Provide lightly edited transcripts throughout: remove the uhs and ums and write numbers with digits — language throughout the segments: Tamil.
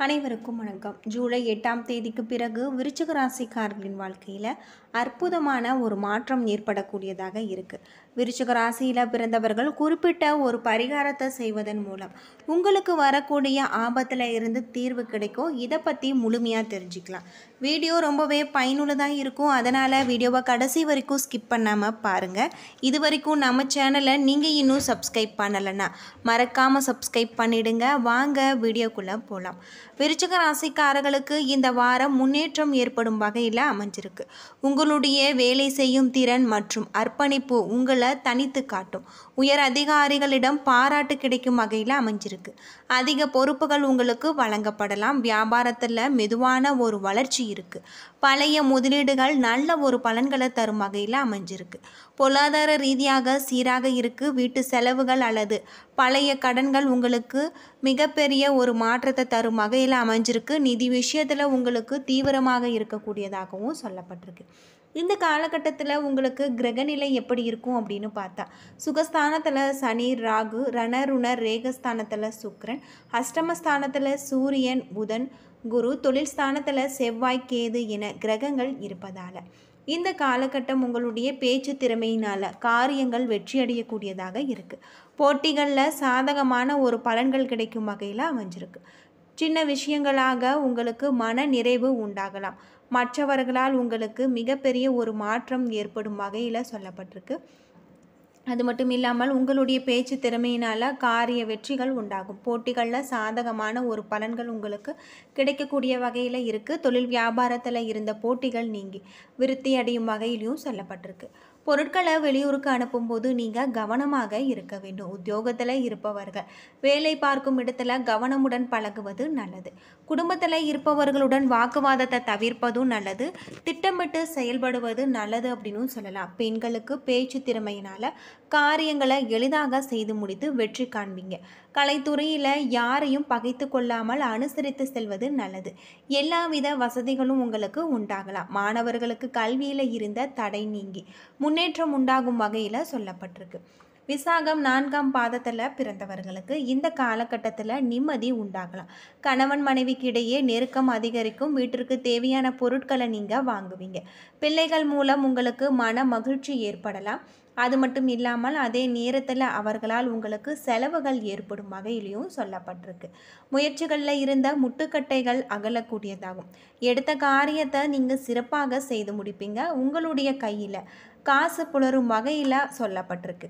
அனைவருக்கும் வணக்கம். ஜூலை 8ஆம் தேதிக்கு பிறகு விருச்சிக ராசிக்காரர்களின் வாழ்க்கையில் அற்புதமான ஒரு மாற்றம் ஏற்படக்கூடியதாக இருக்குது. விருச்சிக ராசியில் பிறந்தவர்கள் குறிப்பிட்ட ஒரு பரிகாரத்தை செய்வதன் மூலம் உங்களுக்கு வரக்கூடிய ஆபத்தில் இருந்து தீர்வு கிடைக்கும். இதை பற்றி முழுமையாக தெரிஞ்சுக்கலாம். வீடியோ ரொம்பவே பயனுள்ளதாக இருக்கும். அதனால் வீடியோவை கடைசி வரைக்கும் ஸ்கிப் பண்ணாமல் பாருங்கள். இது வரைக்கும் நம்ம சேனலை நீங்கள் இன்னும் சப்ஸ்கிரைப் பண்ணலைன்னா மறக்காமல் சப்ஸ்கிரைப் பண்ணிவிடுங்க. வாங்க வீடியோக்குள்ளே போகலாம். விருச்சிக ராசிக்காரர்களுக்கு இந்த வாரம் முன்னேற்றம் ஏற்படும் வகையில் அமைஞ்சிருக்கு. உங்களுடைய வேலை செய்யும் திறன் மற்றும் அர்ப்பணிப்பு உங்களை தனித்து காட்டும். உயர் அதிகாரிகளிடம் பாராட்டு கிடைக்கும் வகையில் அமைஞ்சிருக்கு. அதிக பொறுப்புகள் உங்களுக்கு வழங்கப்படலாம். வியாபாரத்தில் மெதுவான ஒரு வளர்ச்சி இருக்குது. பழைய முதலீடுகள் நல்ல ஒரு பலன்களை தரும் வகையில் அமைஞ்சிருக்கு. பொருளாதார ரீதியாக சீராக இருக்குது. வீட்டு செலவுகள் அல்லது பழைய கடன்கள் உங்களுக்கு மிகப்பெரிய ஒரு மாற்றத்தை தரும் வகையில் அமைஞ்சிருக்கு. நிதி விஷயத்தில் உங்களுக்கு தீவிரமாக இருக்கக்கூடியதாகவும் சொல்லப்பட்டிருக்கு. இந்த காலகட்டத்தில் உங்களுக்கு கிரகநிலை எப்படி இருக்கும் அப்படின்னு பார்த்தா, சுகஸ்தானத்தில் சனி, ராகு, ரணருணர், ரேகஸ்தானத்தில் சுக்கிரன், அஷ்டமஸ்தானத்தில் சூரியன், புதன், குரு, தொழில் ஸ்தானத்தில் செவ்வாய், கேது என கிரகங்கள் இருப்பதால் இந்த காலகட்டம் உங்களுடைய பேச்சு திறமையினால் காரியங்கள் வெற்றியடையக்கூடியதாக இருக்குது. போட்டிகளில் சாதகமான ஒரு பலன்கள் கிடைக்கும் வகையில் அமைஞ்சிருக்கு. சின்ன விஷயங்களாக உங்களுக்கு மன நிறைவு உண்டாகலாம். மற்றவர்களால் உங்களுக்கு மிகப்பெரிய ஒரு மாற்றம் ஏற்படும் வகையில் சொல்லப்பட்டிருக்கு. அது மட்டும் இல்லாமல் உங்களுடைய பேச்சு திறமையினால் காரிய வெற்றிகள் உண்டாகும். போட்டிகளில் சாதகமான ஒரு பலன்கள் உங்களுக்கு கிடைக்கக்கூடிய வகையில் இருக்குது. தொழில் வியாபாரத்தில் இருந்த போட்டிகள் நீங்கி விருத்தி அடையும் வகையிலையும் சொல்லப்பட்டிருக்கு. பொருட்களை வெளியூருக்கு அனுப்பும்போது நீங்கள் கவனமாக இருக்க வேண்டும். உத்தியோகத்தில் இருப்பவர்கள் வேலை பார்க்கும் இடத்துல கவனமுடன் பழகுவது நல்லது. குடும்பத்தில் இருப்பவர்களுடன் வாக்குவாதத்தை தவிர்ப்பதும் நல்லது. திட்டமிட்டு செயல்படுவது நல்லது அப்படின்னு சொல்லலாம். பெண்களுக்கு பேச்சு திறமையினால் காரியங்களை எளிதாக செய்து முடித்து வெற்றி காண்பீங்க. கலைத்துறையில் யாரையும் பகைத்து கொள்ளாமல் அனுசரித்து செல்வது நல்லது. எல்லாவித வசதிகளும் உங்களுக்கு உண்டாகலாம். மாணவர்களுக்கு கல்வியில் இருந்த தடை நீங்கி முன்னேற்றம் உண்டாகும் வகையில் சொல்லப்பட்டிருக்கு. விசாகம் 4ஆம் பாதத்தில் பிறந்தவர்களுக்கு இந்த காலகட்டத்தில் நிம்மதி உண்டாகலாம். கணவன் மனைவிக்கு இடையே நெருக்கம் அதிகரிக்கும். வீட்டிற்கு தேவையான பொருட்களை நீங்கள் வாங்குவீங்க. பிள்ளைகள் மூலம் உங்களுக்கு மன மகிழ்ச்சி ஏற்படலாம். அது மட்டும் இல்லாமல் அதே நேரத்தில் அவர்களால் உங்களுக்கு செலவுகள் ஏற்படும் வகையிலையும் சொல்லப்பட்டிருக்கு. முயற்சிகளில் இருந்த முட்டுக்கட்டைகள் அகலக்கூடியதாகும். எடுத்த காரியத்தை நீங்கள் சிறப்பாக செய்து முடிப்பீங்க. உங்களுடைய கையில் காசு புலரும் வகையில் சொல்லப்பட்டிருக்கு.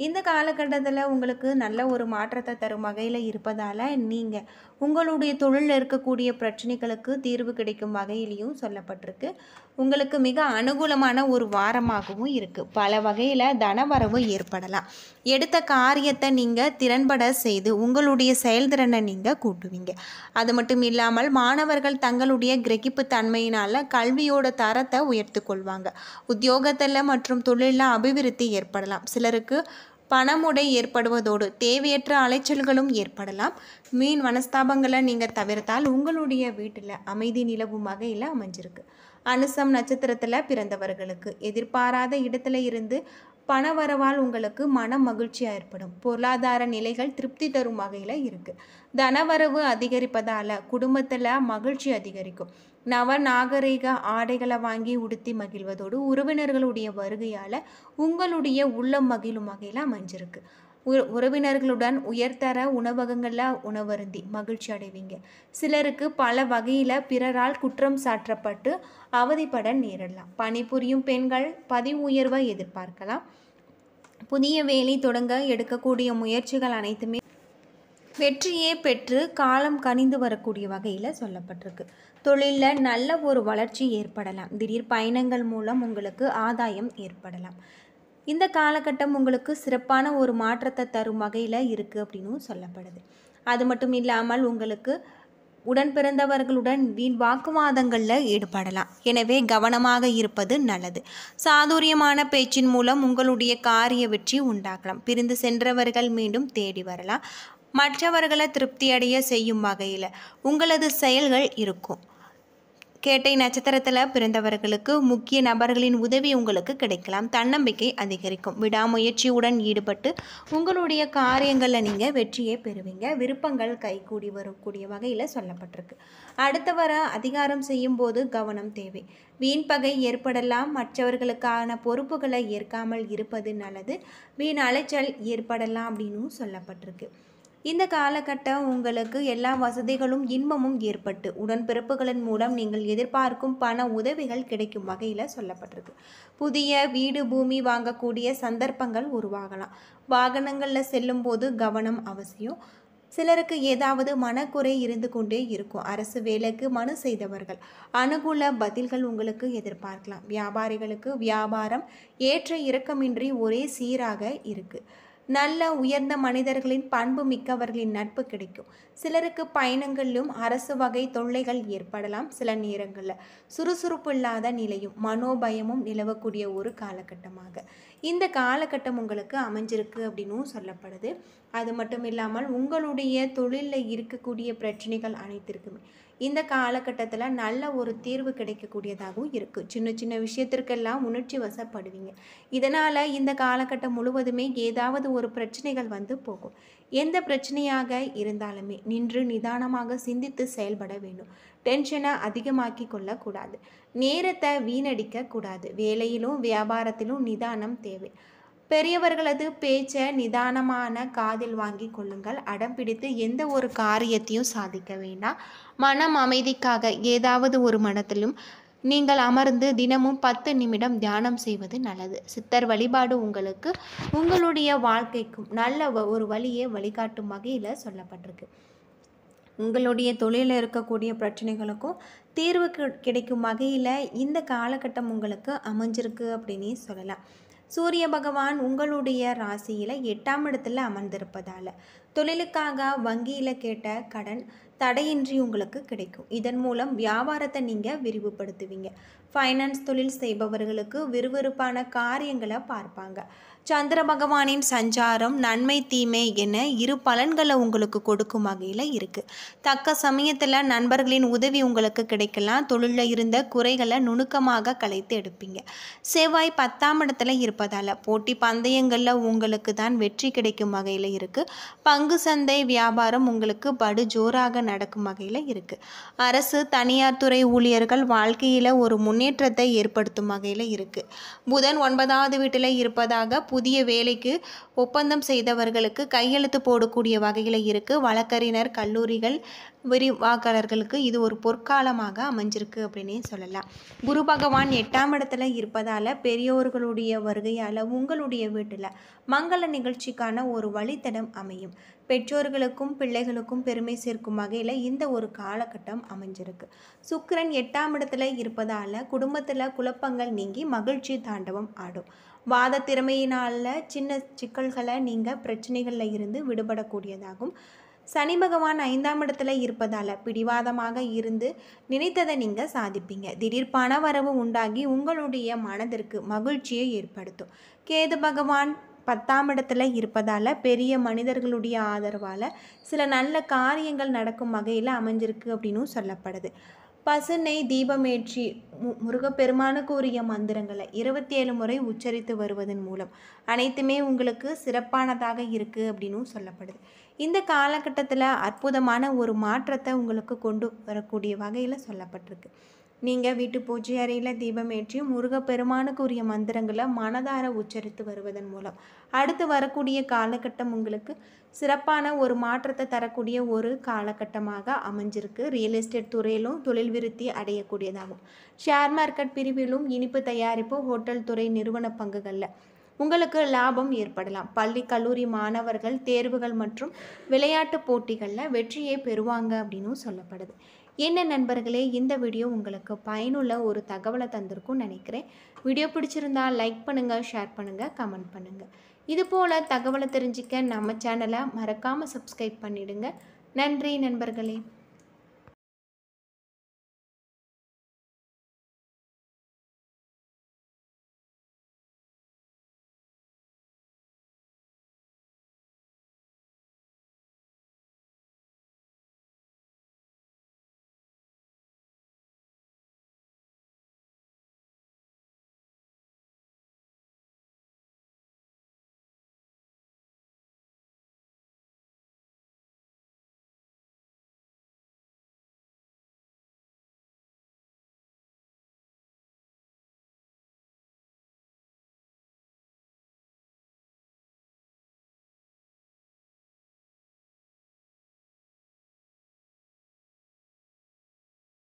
இந்த காலகட்டத்தில் உங்களுக்கு நல்ல ஒரு மாற்றத்தை தரும் வகையில் இருப்பதால் நீங்கள் உங்களுடைய தொழிலில் இருக்கக்கூடிய பிரச்சனைகளுக்கு தீர்வு கிடைக்கும் வகையிலையும் சொல்லப்பட்டிருக்கு. உங்களுக்கு மிக அனுகூலமான ஒரு வாரமாகவும் இருக்குது. பல வகையில் தனவரவு ஏற்படலாம். எடுத்த காரியத்தை நீங்கள் திறன்பட செய்து உங்களுடைய செயல்திறனை நீங்கள் கூட்டுவீங்க. அது மட்டும் இல்லாமல் மாணவர்கள் தங்களுடைய கிரகிப்பு தன்மையினால் கல்வியோட தரத்தை உயர்த்து கொள்வாங்க. உத்தியோகத்தில் மற்றும் தொழிலில் அபிவிருத்தி ஏற்படலாம். சிலருக்கு பணமுடை ஏற்படுவதோடு தேவையற்ற அலைச்சல்களும் ஏற்படலாம். மீன் மனஸ்தாபங்களை நீங்கள் தவிர்த்தால் உங்களுடைய வீட்டில் அமைதி நிலவும் வகையில் அமைஞ்சிருக்கு. அனுசம் நட்சத்திரத்தில் பிறந்தவர்களுக்கு எதிர்பாராத இடத்துல இருந்து பணவரவால் உங்களுக்கு மன மகிழ்ச்சியாக ஏற்படும். பொருளாதார நிலைகள் திருப்தி தரும் வகையில் இருக்குது. தனவரவு அதிகரிப்பதால் குடும்பத்தில் மகிழ்ச்சி அதிகரிக்கும். நாகரீக ஆடைகளை வாங்கி உடுத்தி மகிழ்வதோடு உறவினர்களுடைய வருகையால் உங்களுடைய உள்ளம் மகிழும் வகையில் அமைஞ்சிருக்கு. உறவினர்களுடன் உயர்தர உணவகங்களில் உணவருந்தி மகிழ்ச்சி அடைவீங்க. சிலருக்கு பல வகையில் பிறரால் குற்றம் சாற்றப்பட்டு அவதிப்பட நேரிடலாம். பணிபுரியும் பெண்கள் பதவி உயர்வை எதிர்பார்க்கலாம். புதிய வேலை தொடங்க எடுக்கக்கூடிய முயற்சிகள் அனைத்துமே வெற்றியே பெற்று காலம் கனிந்து வரக்கூடிய வகையில் சொல்லப்பட்டிருக்கு. தொழிலில் நல்ல ஒரு வளர்ச்சி ஏற்படலாம். திடீர் பயணங்கள் மூலம் உங்களுக்கு ஆதாயம் ஏற்படலாம். இந்த காலகட்டம் உங்களுக்கு சிறப்பான ஒரு மாற்றத்தை தரும் வகையில் இருக்குது அப்படின்னு சொல்லப்படுது. அது மட்டும் இல்லாமல் உங்களுக்கு உடன் பிறந்தவர்களுடன் வீண் வாக்குவாதங்களில் ஈடுபடலாம். எனவே கவனமாக இருப்பது நல்லது. சாதுரியமான பேச்சின் மூலம் உங்களுடைய காரிய வெற்றி உண்டாகலாம். பிரிந்து சென்றவர்கள் மீண்டும் தேடி வரலாம். மற்றவர்களை திருப்தியடைய செய்யும் வகையில் உங்களது செயல்கள் இருக்கும். கேட்டை நட்சத்திரத்தில் பிறந்தவர்களுக்கு முக்கிய நபர்களின் உதவி உங்களுக்கு கிடைக்கலாம். தன்னம்பிக்கை அதிகரிக்கும். விடாமுயற்சியுடன் ஈடுபட்டு உங்களுடைய காரியங்களில் நீங்கள் வெற்றியை பெறுவீங்க. விருப்பங்கள் கைகூடி வரக்கூடிய வகையில் சொல்லப்பட்டிருக்கு. அடுத்த வர அதிகாரம் செய்யும் போது கவனம் தேவை. வீண் பகை ஏற்படலாம். மற்றவர்களுக்கான பொறுப்புகளை ஏற்காமல் இருப்பது நல்லது. வீண் அலைச்சல் ஏற்படலாம் அப்படின்னு சொல்லப்பட்டிருக்கு. இந்த காலகட்டம் உங்களுக்கு எல்லா வசதிகளும் இன்பமும் ஏற்பட்டு உடன்பிறப்புகளின் மூலம் நீங்கள் எதிர்பார்க்கும் பண உதவிகள் கிடைக்கும் வகையில் சொல்லப்பட்டிருக்கு. புதிய வீடு பூமி வாங்கக்கூடிய சந்தர்ப்பங்கள் உருவாகலாம். வாகனங்களில் செல்லும் போது கவனம் அவசியம். சிலருக்கு ஏதாவது மனக்குறை இருந்து கொண்டே இருக்கும். அரசு வேலைக்கு மனு செய்தவர்கள் அனுகூல பதில்கள் உங்களுக்கு எதிர்பார்க்கலாம். வியாபாரிகளுக்கு வியாபாரம் ஏற்ற இறக்கமின்றி ஒரே சீராக இருக்குது. நல்ல உயர்ந்த மனிதர்களின் பண்பு மிக்கவர்களின் நட்பு கிடைக்கும். சிலருக்கு பயணங்களிலும் அரசு வகை தொல்லைகள் ஏற்படலாம். சில நேரங்களில் சுறுசுறுப்பு இல்லாத நிலையும் மனோபயமும் நிலவக்கூடிய ஒரு காலகட்டமாக இந்த காலகட்டம் உங்களுக்கு அமைஞ்சிருக்கு அப்படின்னும் சொல்லப்படுது. அது மட்டும் இல்லாமல் உங்களுடைய தொழிலில் இருக்கக்கூடிய பிரச்சனைகள் அனைத்திற்குமே இந்த காலகட்டத்தில் நல்ல ஒரு தீர்வு கிடைக்கக்கூடியதாகவும் இருக்குது. சின்ன சின்ன விஷயத்திற்கெல்லாம் உணர்ச்சி வசப்படுவீங்க. இதனால் இந்த காலகட்டம் முழுவதுமே ஏதாவது ஒரு பிரச்சனைகள் வந்து போகும். எந்த பிரச்சனையாக இருந்தாலுமே நின்று நிதானமாக சிந்தித்து செயல்பட வேண்டும். டென்ஷனை அதிகமாக்கி கொள்ளக்கூடாது. நேரத்தை வீணடிக்க கூடாது. வேலையிலும் வியாபாரத்திலும் நிதானம் தேவை. பெரியவர்களது பேச்சை நிதானமான காதில் வாங்கி கொள்ளுங்கள். அடம் பிடித்து எந்த ஒரு காரியத்தையும் சாதிக்க வேண்டாம். மனம் அமைதிக்காக ஏதாவது ஒரு மனத்திலும் நீங்கள் அமர்ந்து தினமும் 10 நிமிடம் தியானம் செய்வது நல்லது. சித்தர் வழிபாடு உங்களுக்கு உங்களுடைய வாழ்க்கைக்கும் நல்ல ஒரு வழியை வழிகாட்டும் வகையில் சொல்லப்பட்டிருக்கு. உங்களுடைய தொழிலில் இருக்கக்கூடிய பிரச்சனைகளுக்கும் தீர்வு கிடைக்கும் வகையில் இந்த காலகட்டம் உங்களுக்கு அமைஞ்சிருக்கு அப்படின்னே சொல்லலாம். சூரிய பகவான் உங்களுடைய ராசியில் 8ஆம் இடத்துல அமர்ந்திருப்பதால் தொழிலுக்காக வங்கியில் கேட்ட கடன் தடையின்றி உங்களுக்கு கிடைக்கும். இதன் மூலம் வியாபாரத்தை நீங்கள் விரிவுபடுத்துவீங்க. ஃபைனான்ஸ் தொழில் செய்பவர்களுக்கு விறுவிறுப்பான காரியங்களை பார்ப்பாங்க. சந்திர பகவானின் சஞ்சாரம் நன்மை தீமை என இரு பலன்களை உங்களுக்கு கொடுக்கும் வகையில் இருக்குது. தக்க சமயத்தில் நண்பர்களின் உதவி உங்களுக்கு கிடைக்கலாம். தொழிலில் இருந்த குறைகளை நுணுக்கமாக கலைத்து எடுப்பீங்க. செவ்வாய் 10ஆம் இடத்துல இருப்பதால் போட்டி பந்தயங்களில் உங்களுக்கு தான் வெற்றி கிடைக்கும் வகையில் இருக்குது. பங்கு சந்தை வியாபாரம் உங்களுக்கு படு ஜோராக நடக்கும் வகையில் இருக்குது. அரசு தனியார் துறை ஊழியர்கள் வாழ்க்கையில் ஒரு முன்னேற்றத்தை ஏற்படுத்தும் வகையில் இருக்குது. புதன் 9ஆவது வீட்டில் இருப்பதாக புதிய வேலைக்கு ஒப்பந்தம் செய்தவர்களுக்கு கையெழுத்து போடக்கூடிய வகையில் இருக்குது. வழக்கறிஞர் கல்லூரிகள் விரிவாக்கர்களுக்கு இது ஒரு பொற்காலமாக அமைஞ்சிருக்கு அப்படின்னே சொல்லலாம். குரு பகவான் 8ஆம் இடத்துல இருப்பதால் பெரியோர்களுடைய வருகையால் உங்களுடைய வீட்டில் மங்கள நிகழ்ச்சிக்கான ஒரு வழித்தடம் அமையும். பெற்றோர்களுக்கும் பிள்ளைகளுக்கும் பெருமை சேர்க்கும் வகையில் இந்த ஒரு காலகட்டம் அமைஞ்சிருக்கு. சுக்கிரன் 8ஆம் இடத்துல இருப்பதால் குடும்பத்தில் குழப்பங்கள் நீங்கி மகிழ்ச்சி தாண்டவம் ஆடும். வாத திறமையினால் சின்ன சிக்கல்களை நீங்கள் பிரச்சனைகளில் இருந்து விடுபடக்கூடியதாகும். சனி பகவான் 5ஆம் இடத்துல இருப்பதால் பிடிவாதமாக இருந்து நினைத்ததை நீங்கள் சாதிப்பீங்க. திடீர் பண வரவு உண்டாகி உங்களுடைய மனதிற்கு மகிழ்ச்சியை ஏற்படுத்தும். கேது பகவான் 10ஆம் இடத்துல இருப்பதால் பெரிய மனிதர்களுடைய ஆதரவால் சில நல்ல காரியங்கள் நடக்கும் வகையில் அமைஞ்சிருக்கு அப்படின்னும் சொல்லப்படுது. பசுனை தீபமேற்றி முருகப்பெருமானுக்கு உரிய மந்திரங்களை 27 முறை உச்சரித்து வருவதன் மூலம் அனைத்துமே உங்களுக்கு சிறப்பானதாக இருக்குது அப்படின்னும் சொல்லப்படுது. இந்த காலகட்டத்தில் அற்புதமான ஒரு மாற்றத்தை உங்களுக்கு கொண்டு வரக்கூடிய வகையில் சொல்லப்பட்டிருக்கு. நீங்கள் வீட்டு பூஜை அறையில் தீபமேற்றி முருகப்பெருமானுக்கு உரிய மந்திரங்களை மனதார உச்சரித்து வருவதன் மூலம் அடுத்து வரக்கூடிய காலகட்டம் உங்களுக்கு சிறப்பான ஒரு மாற்றத்தை தரக்கூடிய ஒரு காலகட்டமாக அமைஞ்சிருக்கு. ரியல் எஸ்டேட் துறையிலும் தொழில் விருத்தி அடையக்கூடியதாகும். ஷேர் மார்க்கெட் பிரிவிலும் இனிப்பு தயாரிப்பு ஹோட்டல் துறை நிறுவன பங்குகளில் உங்களுக்கு லாபம் ஏற்படலாம். பள்ளி கல்லூரி மாணவர்கள் தேர்வுகள் மற்றும் விளையாட்டு போட்டிகளில் வெற்றியை பெறுவாங்க அப்படின்னும் சொல்லப்படுது. என்ன நண்பர்களே, இந்த வீடியோ உங்களுக்கு பயனுள்ள ஒரு தகவலை தந்திருக்கும்னு நினைக்கிறேன். வீடியோ பிடிச்சிருந்தால் லைக் பண்ணுங்கள், ஷேர் பண்ணுங்கள், கமெண்ட் பண்ணுங்கள். இதுபோல் தகவலை தெரிஞ்சிக்க நம்ம சேனலை மறக்காமல் சப்ஸ்கிரைப் பண்ணிவிடுங்க. நன்றி நண்பர்களே.